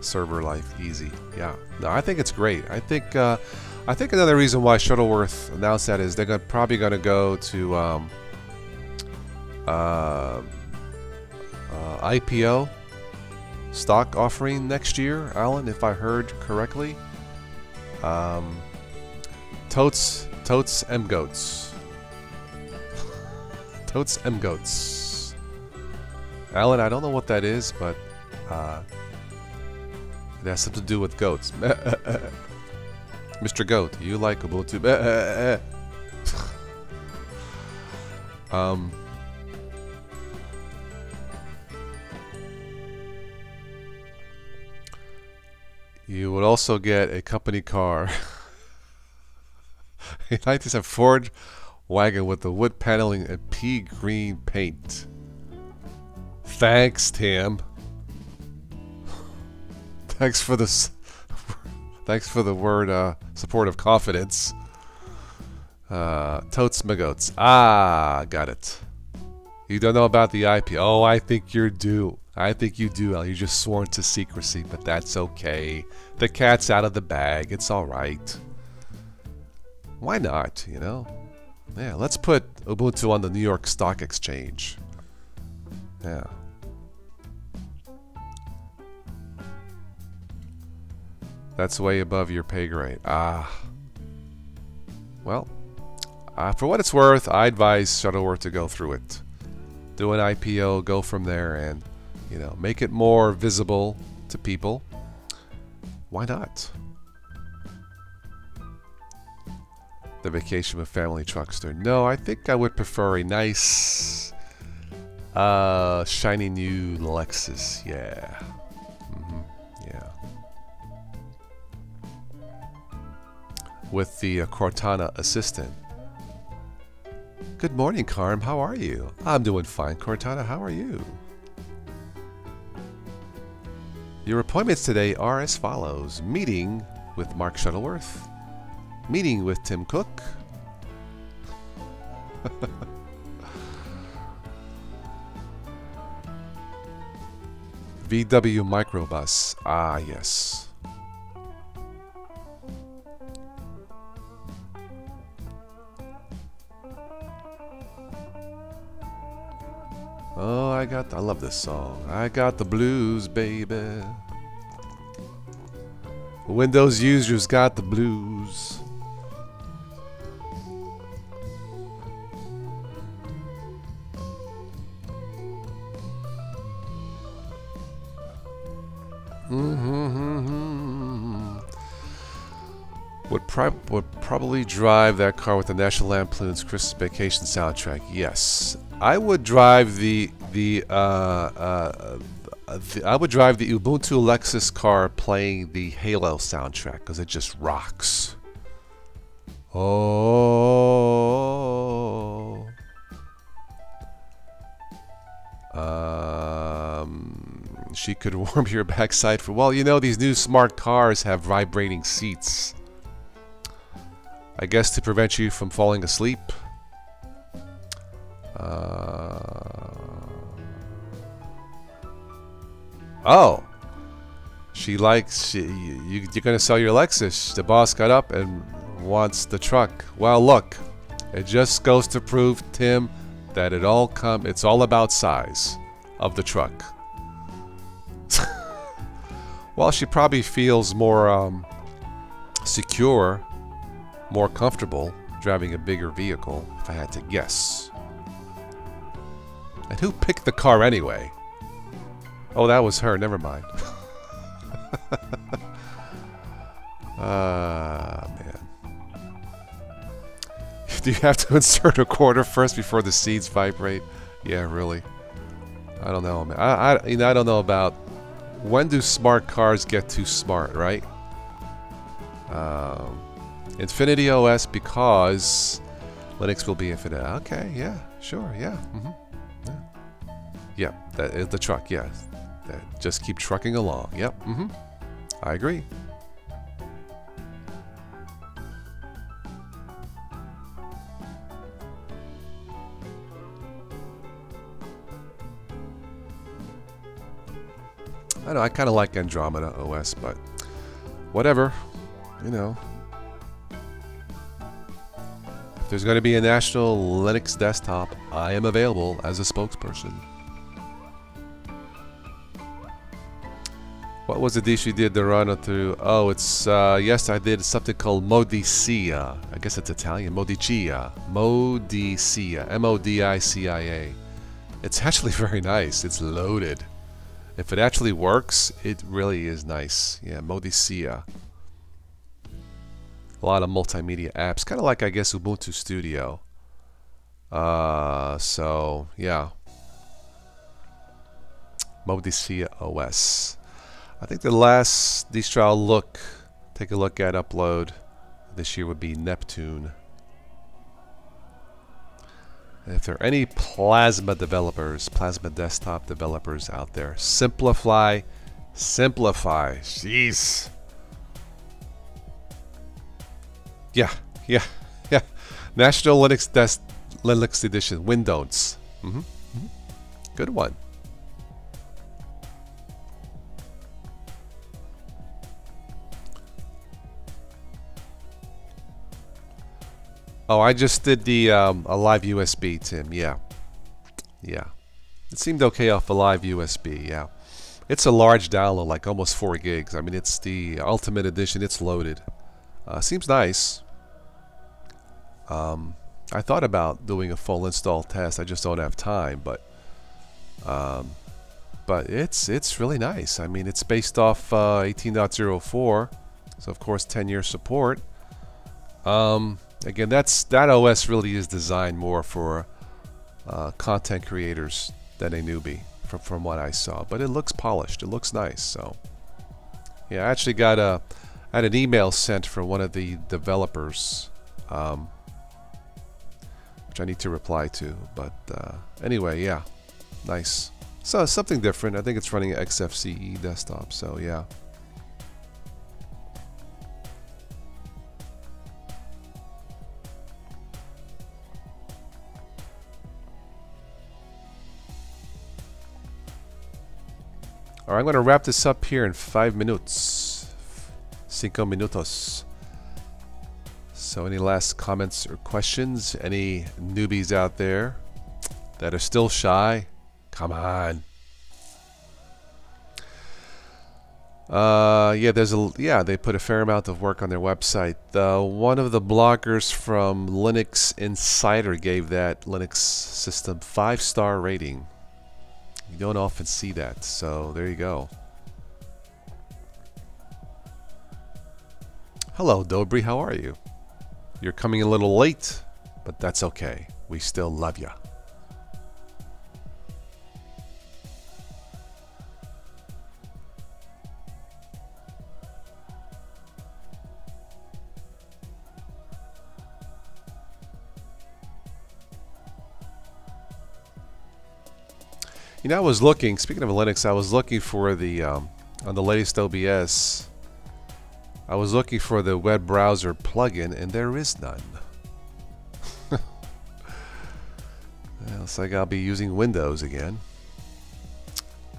server life easy. Yeah, no, I think it's great. I think another reason why Shuttleworth announced that is they're probably going to go to IPO stock offering next year, Alan, if I heard correctly. Totes M goats. Totes M goats. Alan, I don't know what that is, but It has something to do with goats. Mr. Goat, you like Ubuntu? You would also get a company car. You'd like this a Ford wagon with the wood paneling and pea green paint. Thanks, Tim. Thanks for the word support of confidence. Totes Magoats. Ah, got it. You don't know about the IP. Oh, I think you're due. I think you do. You're just sworn to secrecy, but that's okay. The cat's out of the bag. It's all right. Why not, you know? Yeah, let's put Ubuntu on the New York Stock Exchange. Yeah. That's way above your pay grade. Ah. Well, for what it's worth, I advise Shuttleworth to go through it. Do an IPO, go from there, and, you know, make it more visible to people. Why not? The vacation with family truckster. No, I think I would prefer a nice, shiny new Lexus. Yeah. Yeah. With the Cortana assistant. Good morning, Carm. How are you? I'm doing fine, Cortana. How are you? Your appointments today are as follows. Meeting with Mark Shuttleworth. Meeting with Tim Cook. VW Microbus. Ah, yes. Oh, I love this song. I got the blues, baby. Windows users got the blues. Would probably drive that car with the National Lampoon's Christmas Vacation soundtrack. Yes, I would drive the Ubuntu Lexus car playing the Halo soundtrack because it just rocks. Oh. She could warm your backside for, well, you know, these new smart cars have vibrating seats. I guess to prevent you from falling asleep. Oh, she likes you're gonna sell your Lexus. The boss got up and wants the truck. Well, look, it just goes to prove, Tim, that it's all about size of the truck. Well, she probably feels more secure, more comfortable driving a bigger vehicle, if I had to guess. And who picked the car anyway? Oh, that was her. Never mind. Man. Do you have to insert a quarter first before the seeds vibrate? Yeah, really. I don't know, man. I don't know about when do smart cars get too smart, right? Infinity OS because Linux will be infinite. Okay, yeah, sure, yeah. Yeah, that is the truck, yeah. Just keep trucking along. Yep, I agree. I know, I kind of like Andromeda OS, but whatever, you know. If there's going to be a national Linux desktop, I am available as a spokesperson. What was the dish you did to run through? Oh, it's, yes, I did something called Modicia. I guess it's Italian. Modicia. Modicia. M-O-D-I-C-I-A. It's actually very nice. It's loaded. If it actually works, it really is nice. Yeah, Modicea. A lot of multimedia apps, kind of like, I guess, Ubuntu Studio. So yeah, Modicea OS. I think the last distro I'll take a look at upload this year would be Neptune. And if there are any Plasma developers, Plasma desktop developers out there, simplify. Jeez. Yeah. National Linux Edition, Windows. Good one. Oh, I just did the a live USB, Tim. Yeah. It seemed okay off a live USB. Yeah. It's a large download, like almost 4 gigs. I mean, it's the Ultimate Edition. It's loaded. Seems nice. I thought about doing a full install test. I just don't have time, but it's really nice. I mean, it's based off 18.04, so of course 10-year support. Again, that OS really is designed more for content creators than a newbie, from what I saw. But it looks polished. It looks nice. So yeah, I actually got I had an email sent from one of the developers, which I need to reply to. But anyway, yeah, nice. So something different. I think it's running XFCE desktop. So yeah. All right, I'm going to wrap this up here in 5 minutes. 5 minutos. So any last comments or questions? Any newbies out there that are still shy? Come on. Yeah, they put a fair amount of work on their website. One of the bloggers from Linux Insider gave that Linux system 5-star rating. You don't often see that, so there you go. Hello, Dobry, how are you? You're coming a little late, but that's okay. We still love ya. You know, I was looking, speaking of Linux, I was looking for the, on the latest OBS, I was looking for the web browser plugin, and there is none. Looks like I'll be using Windows again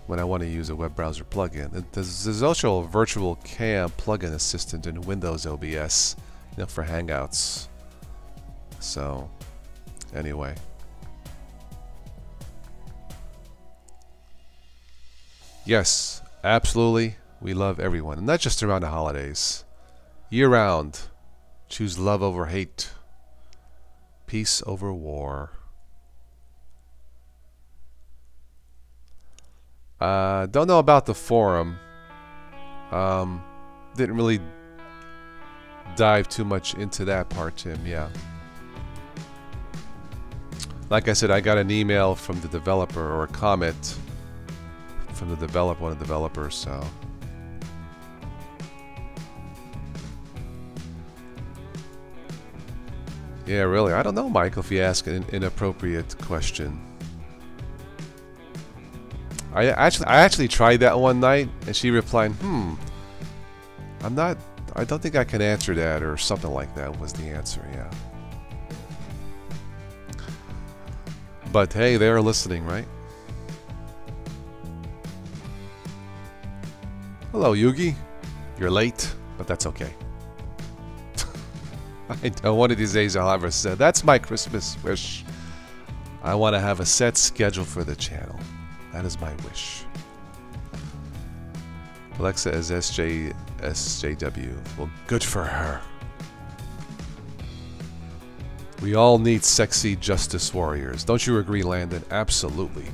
when I want to use a web browser plugin. There's also a virtual cam plugin assistant in Windows OBS, you know, for Hangouts. So, anyway. Yes, absolutely. We love everyone, and not just around the holidays. Year-round. Choose love over hate. Peace over war. Don't know about the forum. Didn't really dive too much into that part, Tim. Yeah. Like I said, I got an email from the developer, or a comment from the developer, one of the developers, so. Yeah, really. I don't know, Michael, if you ask an inappropriate question. I actually tried that one night, and she replied, I don't think I can answer that, or something like that was the answer, yeah. But hey, they're listening, right? Hello, Yugi. You're late, but that's okay. I know one of these days I'll have a set. That's my Christmas wish. I want to have a set schedule for the channel. That is my wish. Alexa is SJW. Well, good for her. We all need sexy justice warriors. Don't you agree, Landon? Absolutely.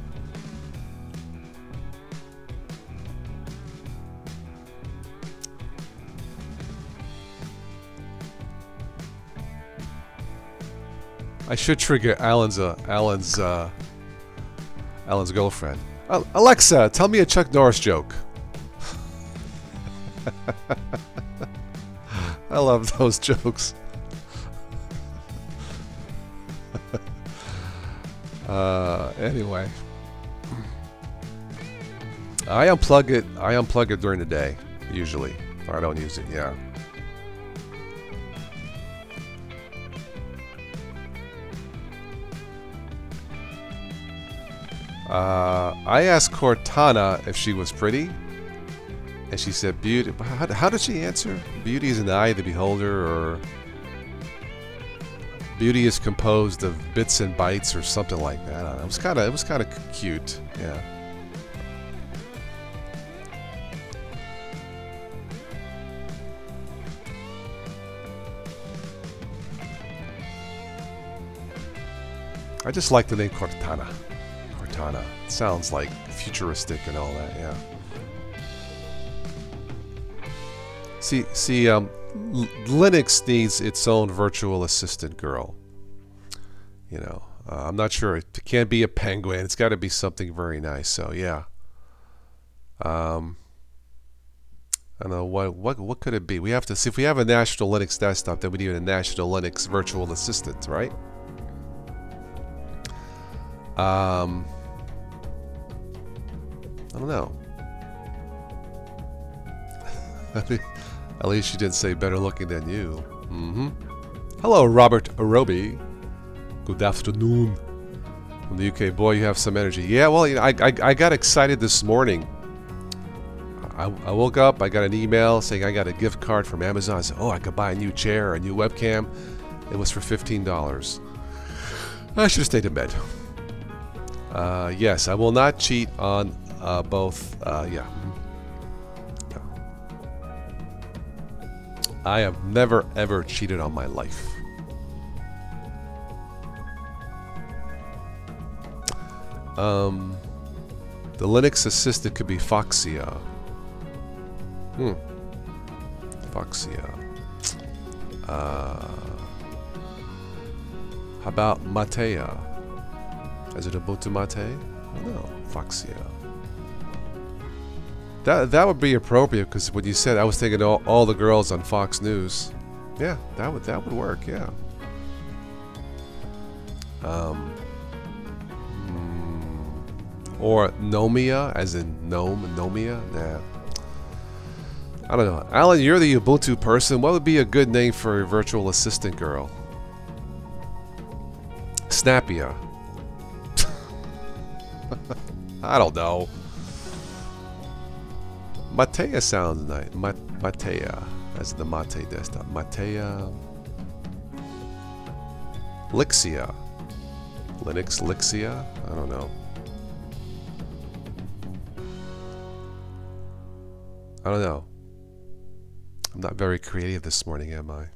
I should trigger Alan's girlfriend. Alexa, tell me a Chuck Norris joke. I love those jokes. Anyway, I unplug it during the day usually, or I don't use it. Yeah. I asked Cortana if she was pretty, and she said beauty. How did she answer? Beauty is in the eye of the beholder, or beauty is composed of bits and bytes, or something like that. I don't know. It was kind of cute. Yeah. I just like the name Cortana. Cortana. It sounds like futuristic and all that, yeah. See, Linux needs its own virtual assistant girl. You know, I'm not sure. It can't be a penguin. It's got to be something very nice. So yeah. I don't know what could it be. We have to see if we have a national Linux desktop. Then we need a national Linux virtual assistant, right? I don't know. At least she didn't say better looking than you. Hello, Robert Arobi. Good afternoon. From the UK. Boy, you have some energy. Yeah, well, you know, I got excited this morning. I woke up, I got an email saying I got a gift card from Amazon. I said, oh, I could buy a new chair, a new webcam. It was for $15. I should have stayed in bed. Yes, I will not cheat on both. Yeah. No. I have never ever cheated on my life. The Linux assistant could be Foxia. Foxia. How about Matea? Is it Ubuntu Mate? I don't know. Foxia. That would be appropriate, because when you said, I was thinking all the girls on Fox News. Yeah, that would work. Yeah. Or Nomia, as in gnome, Nomia. Nah. I don't know. Alan, you're the Ubuntu person. What would be a good name for a virtual assistant girl? Snappia. I don't know. Matea sounds nice. Matea, as the Mate desktop. Matea. Lixia. Linux Lixia? I don't know. I don't know. I'm not very creative this morning, am I?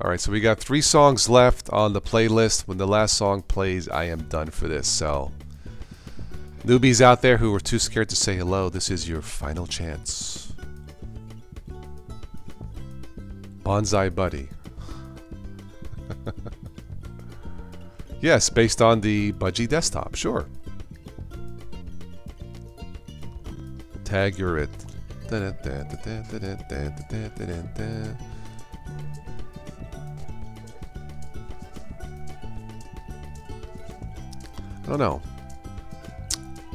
Alright, so we got 3 songs left on the playlist. When the last song plays, I am done for this. So, newbies out there who were too scared to say hello, this is your final chance. Bonsai Buddy. Yes, based on the Budgie desktop, sure. Tag, you're it. I don't know.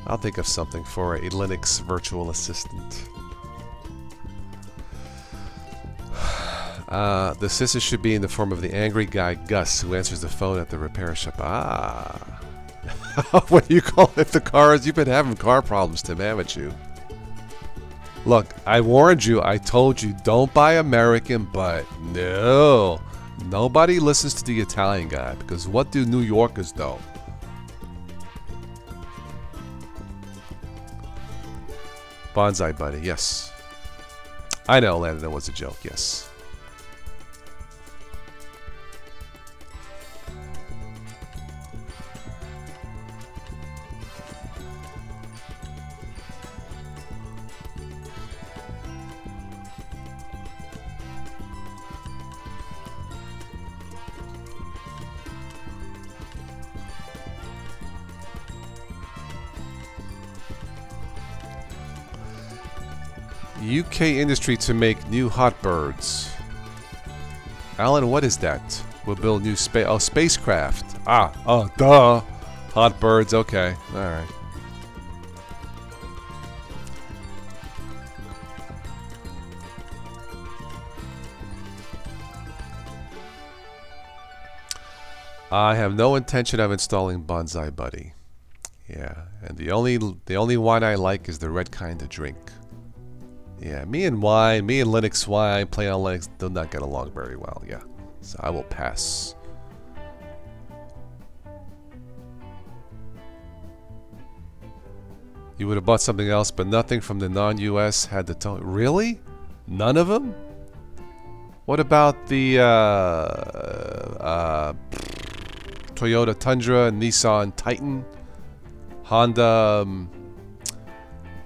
I'll think of something for a Linux virtual assistant. The assistant should be in the form of the angry guy Gus, who answers the phone at the repair shop. Ah. What do you call it? The cars? You've been having car problems, Tim, haven't you? Look, I warned you. I told you, don't buy American, but no. Nobody listens to the Italian guy, because what do New Yorkers know? Bonsai Buddy, yes. I know, Landon, that was a joke, yes. UK industry to make new hot birds. Alan, what is that? We'll build new spacecraft. Duh. Hot birds, okay. Alright. I have no intention of installing Bonsai Buddy. Yeah, and the only wine I like is the red kind to drink. Yeah, me and Linux wine, playing on Linux, do not get along very well, yeah. So I will pass. You would have bought something else, but nothing from the non-US had the tone. Really? None of them? What about the Toyota Tundra, Nissan Titan, Honda,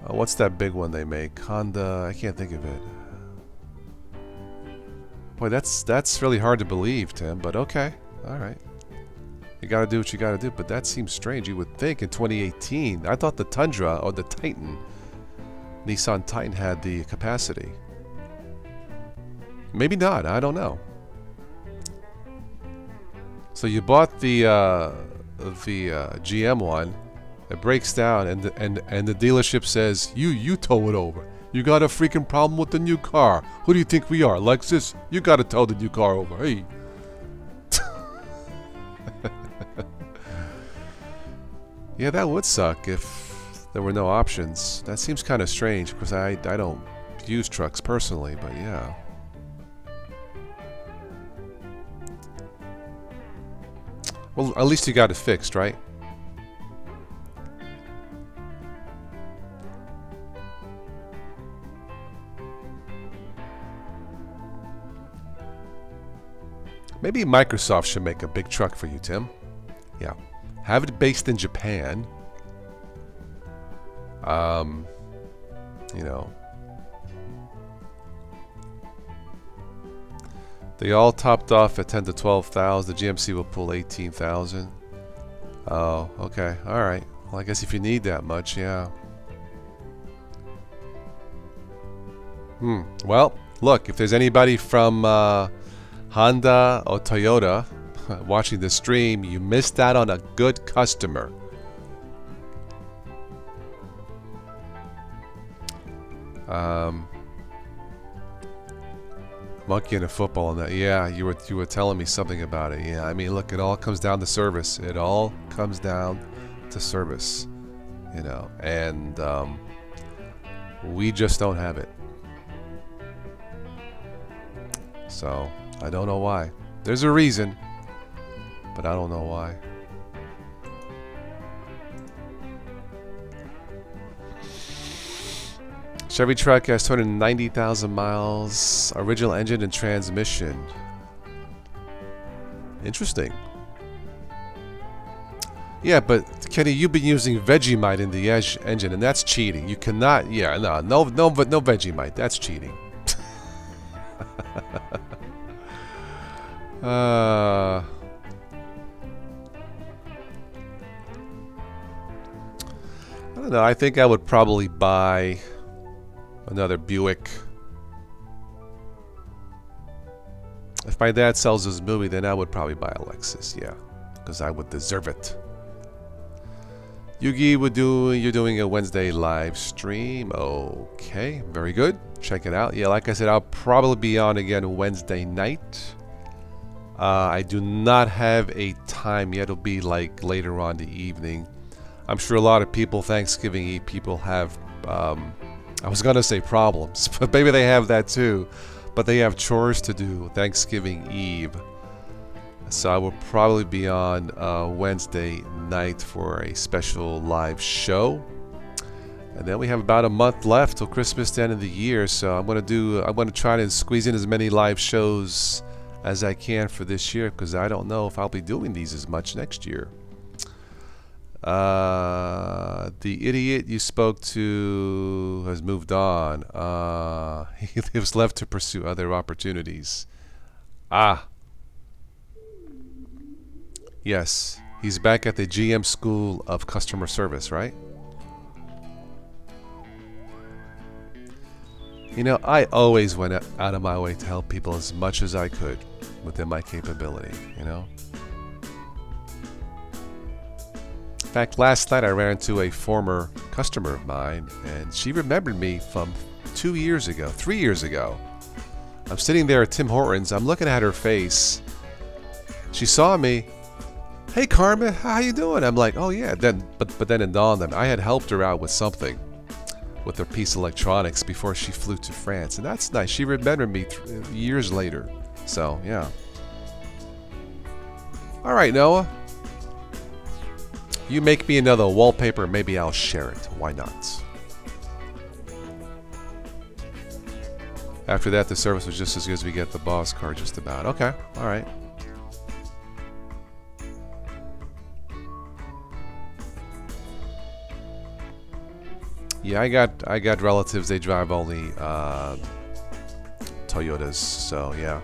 what's that big one they make? Honda, I can't think of it. Boy, that's really hard to believe, Tim, but okay. Alright. You gotta do what you gotta do, but that seems strange. You would think in 2018, I thought the Tundra or the Titan, Nissan Titan had the capacity. Maybe not, I don't know. So you bought the GM one, it breaks down, and the dealership says you tow it over. You got a freaking problem with the new car. Who do you think we are, Lexus? You got to tow the new car over. Hey. Yeah, that would suck if there were no options. That seems kind of strange because I don't use trucks personally, but yeah. Well, at least you got it fixed, right? Maybe Microsoft should make a big truck for you, Tim. Yeah. Have it based in Japan. You know. They all topped off at 10 to 12,000. The GMC will pull 18,000. Oh, okay. All right. Well, I guess if you need that much, yeah. Well, look, if there's anybody from Honda or Toyota watching the stream, you missed out on a good customer. Monkey in a football and that. Yeah, you were telling me something about it. Yeah, I mean, look, it all comes down to service. It all comes down to service, you know, and we just don't have it. So I don't know why. There's a reason, but I don't know why. Chevy truck has 290,000 miles. Original engine and transmission. Interesting. Yeah, but Kenny, you've been using Vegemite in the engine, and that's cheating. You cannot. Yeah, no Vegemite. That's cheating. I don't know. I think I would probably buy another Buick. If my dad sells his movie, then I would probably buy a Lexus, yeah, because I would deserve it. Yugi, you're doing a Wednesday live stream. Okay, very good. Check it out. Yeah, like I said, I'll probably be on again Wednesday night. I do not have a time yet. It'll be like later on the evening. I'm sure a lot of people, Thanksgiving Eve people, have I was gonna say problems, but maybe they have that too. But they have chores to do Thanksgiving Eve. So I will probably be on Wednesday night for a special live show. And then we have about a month left till Christmas, the end of the year. So I'm gonna try to squeeze in as many live shows as I can for this year, because I don't know if I'll be doing these as much next year. The idiot you spoke to has moved on. He was left to pursue other opportunities. Yes, he's back at the GM School of Customer Service, right? You know, I always went out of my way to help people as much as I could within my capability, you know? In fact, last night I ran into a former customer of mine, and she remembered me from 2 years ago, 3 years ago. I'm sitting there at Tim Hortons, I'm looking at her face. She saw me. Hey Carmen, how you doing? I'm like, oh yeah. But then it dawned on me, I had helped her out with something, with her piece of electronics before she flew to France, and that's nice. She remembered me years later. So yeah. All right, Noah. You make me another wallpaper, maybe I'll share it. Why not? After that, the service was just as good as we get the boss card, just about. Okay, all right. Yeah, I got relatives. They drive only Toyotas, so yeah.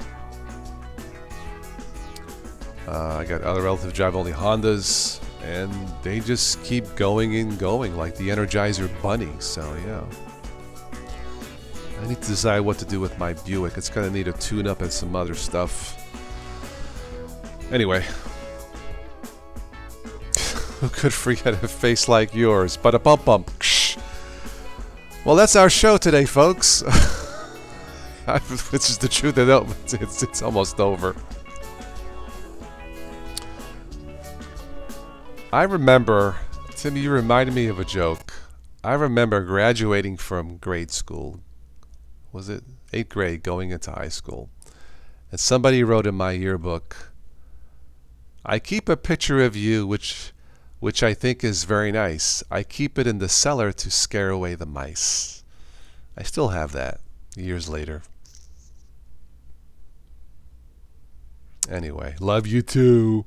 I got other relatives drive only Hondas, and they just keep going and going like the Energizer Bunny. So yeah. I need to decide what to do with my Buick. It's gonna need a tune-up and some other stuff. Anyway. Who could forget a face like yours? But a bump bump. Well, that's our show today, folks. Which is the truth. It's almost over. I remember, Tim, you reminded me of a joke. I remember graduating from grade school. Was it 8th grade, going into high school? And somebody wrote in my yearbook, I keep a picture of you which I think is very nice. I keep it in the cellar to scare away the mice. I still have that years later. Anyway, love you too.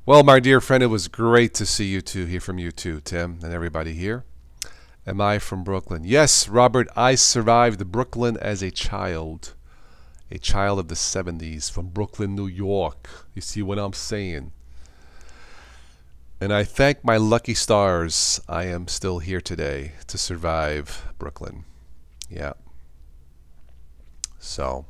Well, my dear friend, it was great to see you too, hear from you too, Tim, and everybody here. Am I from Brooklyn? Yes, Robert, I survived Brooklyn as a child. A child of the 70s from Brooklyn, New York. You see what I'm saying? And I thank my lucky stars I am still here today to survive Brooklyn. Yeah. So.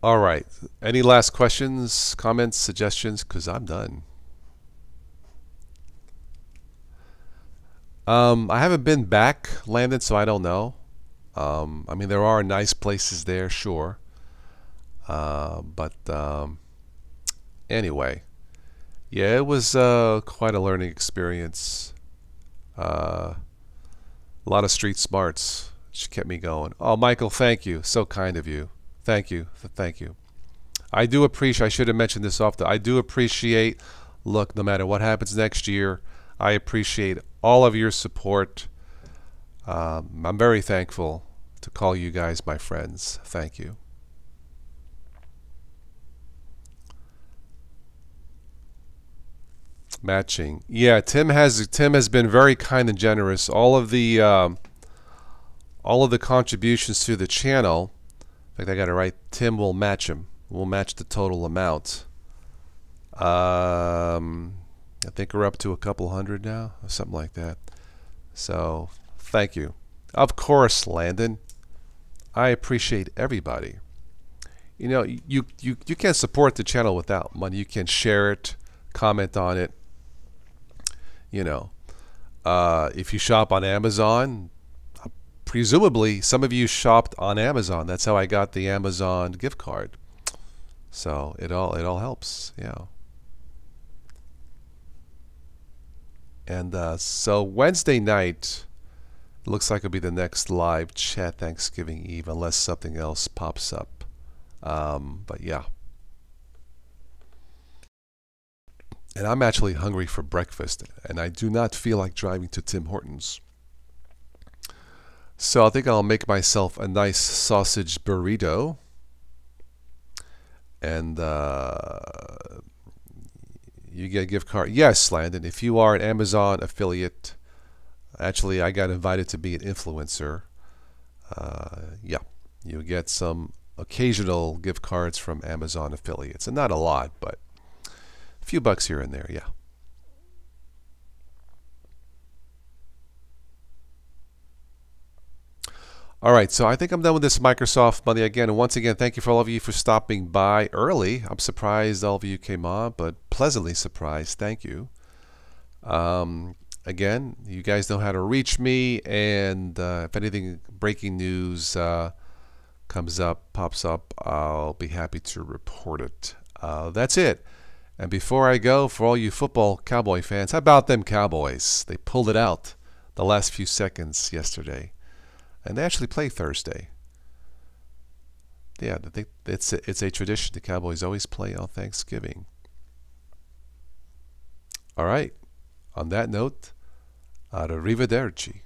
All right. Any last questions, comments, suggestions? Because I'm done. I haven't been back, Landon, so I don't know. I mean, there are nice places there, sure. But anyway, yeah, it was quite a learning experience. A lot of street smarts. She kept me going. Oh, Michael, thank you. So kind of you. Thank you. Thank you. I do appreciate, I should have mentioned this often, I do appreciate, look, no matter what happens next year, I appreciate all of your support. I'm very thankful to call you guys my friends. Thank you. Matching. Yeah, Tim has been very kind and generous. All of the contributions to the channel, in fact, I got to write, Tim will match them. We'll match the total amount. I think we're up to a couple hundred now, or something like that. So, thank you. Of course, Landon. I appreciate everybody. You know, you can't support the channel without money. You can share it, comment on it. You know, if you shop on Amazon, presumably some of you shopped on Amazon. That's how I got the Amazon gift card. So it all helps, yeah. And so Wednesday night looks like it'll be the next live chat, Thanksgiving Eve, unless something else pops up. But yeah. And I'm actually hungry for breakfast, and I do not feel like driving to Tim Hortons. So I think I'll make myself a nice sausage burrito. And you get a gift card. Yes, Landon, if you are an Amazon affiliate, actually I got invited to be an influencer. Yeah, you get some occasional gift cards from Amazon affiliates. And not a lot, but few bucks here and there, yeah. All right, so I think I'm done with this Microsoft Monday again. And once again, thank you for all of you for stopping by early. I'm surprised all of you came on, but pleasantly surprised. Thank you. Again, you guys know how to reach me, and if anything breaking news comes up, pops up, I'll be happy to report it. That's it. And before I go, for all you football Cowboy fans, how about them Cowboys? They pulled it out the last few seconds yesterday. And they actually play Thursday. Yeah, it's a tradition. The Cowboys always play on Thanksgiving. All right. On that note, arrivederci.